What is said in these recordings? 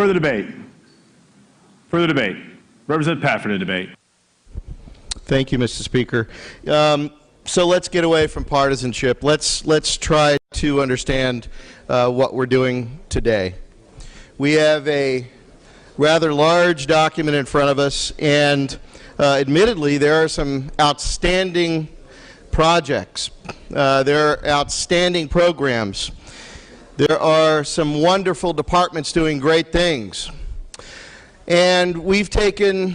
Further debate. Further debate. Representative Pafford to debate. Thank you, Mr. Speaker. So let's get away from partisanship. Let's try to understand what we're doing today. We have a rather large document in front of us, and admittedly, there are some outstanding projects. There are outstanding programs. There are some wonderful departments doing great things. And we've taken,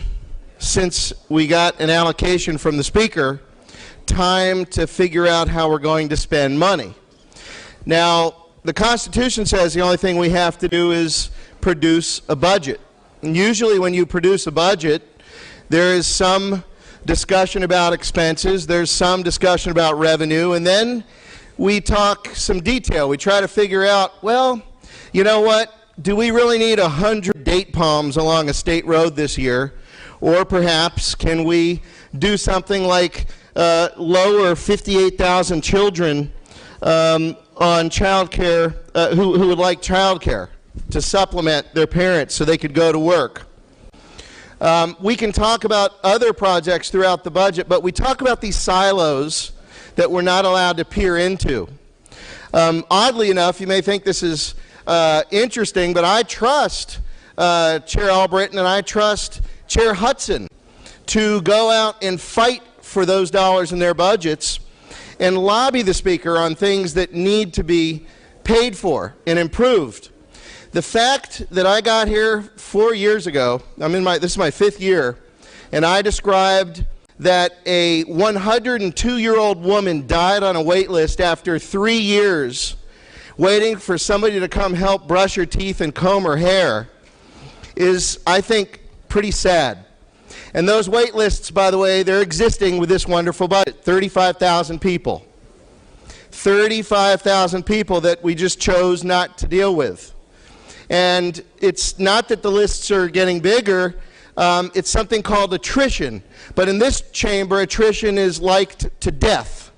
since we got an allocation from the Speaker, time to figure out how we're going to spend money. Now, the Constitution says the only thing we have to do is produce a budget. And usually when you produce a budget, there is some discussion about expenses, there's some discussion about revenue, and then we talk some detail. We try to figure out, well, you know what, do we really need 100 date palms along a state road this year? Or perhaps can we do something like lower 58,000 children on child care, who would like child care to supplement their parents so they could go to work. We can talk about other projects throughout the budget, but we talk about these silos that we're not allowed to peer into. Oddly enough, you may think this is interesting, but I trust Chair Albritton and I trust Chair Hudson to go out and fight for those dollars in their budgets and lobby the Speaker on things that need to be paid for and improved. The fact that I got here 4 years ago, this is my 5th year, and I described that a 102-year-old woman died on a wait list after 3 years waiting for somebody to come help brush her teeth and comb her hair is, I think, pretty sad. And those wait lists, by the way, they're existing with this wonderful budget, 35,000 people. 35,000 people that we just chose not to deal with. And it's not that the lists are getting bigger, it's something called attrition. But in this chamber, attrition is liked to death.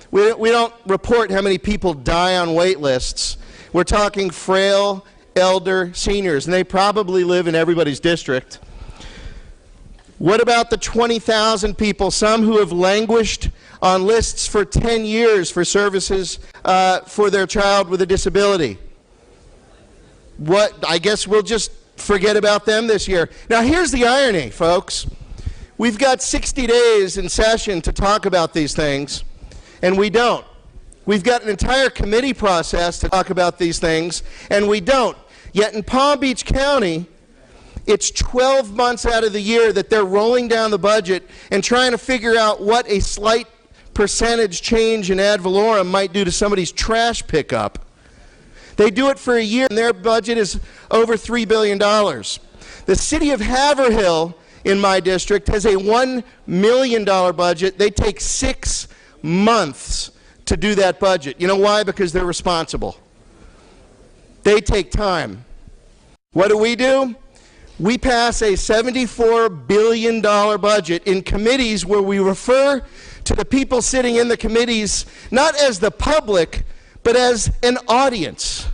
We don't report how many people die on wait lists. We're talking frail, elder, seniors, and they probably live in everybody's district. What about the 20,000 people, some who have languished on lists for 10 years for services for their child with a disability? I guess we'll just forget about them this year. Now here's the irony, folks. We've got 60 days in session to talk about these things, and we don't. We've got an entire committee process to talk about these things, and we don't. Yet in Palm Beach County, it's 12 months out of the year that they're rolling down the budget and trying to figure out what a slight percentage change in ad valorem might do to somebody's trash pickup. They do it for a year, and their budget is over $3 billion. The city of Haverhill, in my district, has a $1 million budget. They take 6 months to do that budget. You know why? Because they're responsible. They take time. What do? We pass a $74 billion budget in committees where we refer to the people sitting in the committees not as the public, but as an audience.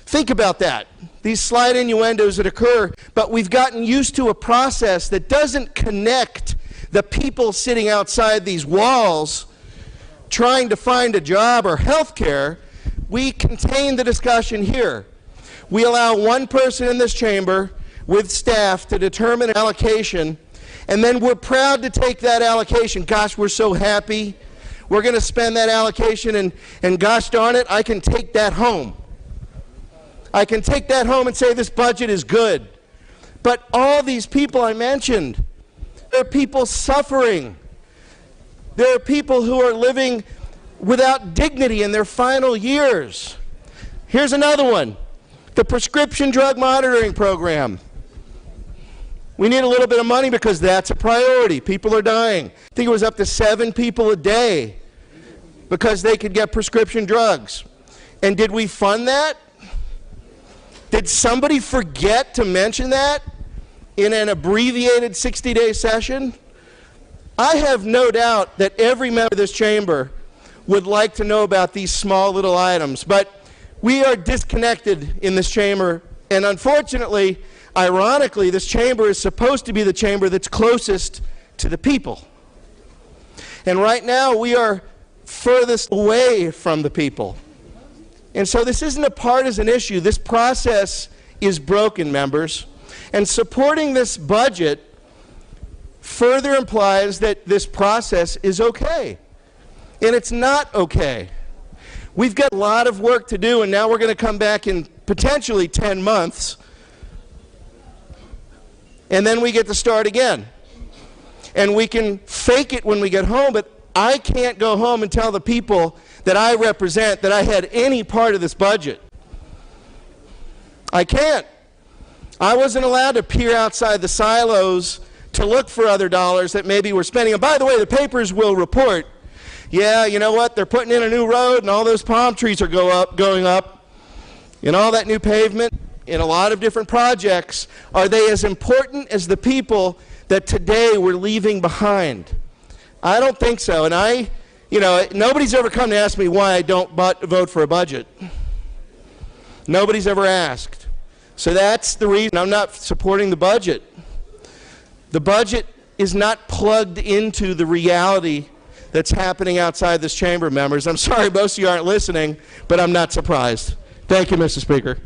Think about that. These slight innuendos that occur, but we've gotten used to a process that doesn't connect the people sitting outside these walls trying to find a job or health care. We contain the discussion here. We allow one person in this chamber with staff to determine an allocation, and then we're proud to take that allocation. Gosh, we're so happy. We're going to spend that allocation, and gosh darn it, I can take that home. I can take that home and say this budget is good. But all these people I mentioned, there are people suffering. There are people who are living without dignity in their final years. Here's another one. The prescription drug monitoring program. We need a little bit of money because that's a priority. People are dying. I think it was up to 7 people a day because they could get prescription drugs. And did we fund that? Did somebody forget to mention that in an abbreviated 60-day session? I have no doubt that every member of this chamber would like to know about these small little items, but we are disconnected in this chamber And unfortunately, ironically, this chamber is supposed to be the chamber that's closest to the people. And right now, we are furthest away from the people. And so this isn't a partisan issue. This process is broken, members. And supporting this budget further implies that this process is okay. And it's not okay. We've got a lot of work to do, and now we're going to come back in potentially 10 months, and then we get to start again. And we can fake it when we get home, but I can't go home and tell the people that I represent that I had any part of this budget. I can't. I wasn't allowed to peer outside the silos to look for other dollars that maybe we're spending. And by the way, the papers will report, yeah, you know what, they're putting in a new road and all those palm trees are going up and all that new pavement in a lot of different projects. Are they as important as the people that today we're leaving behind? I don't think so. And nobody's ever come to ask me why I don't vote for a budget. Nobody's ever asked. So that's the reason I'm not supporting the budget. The budget is not plugged into the reality that's happening outside this chamber, members. I'm sorry most of you aren't listening, but I'm not surprised. Thank you, Mr. Speaker.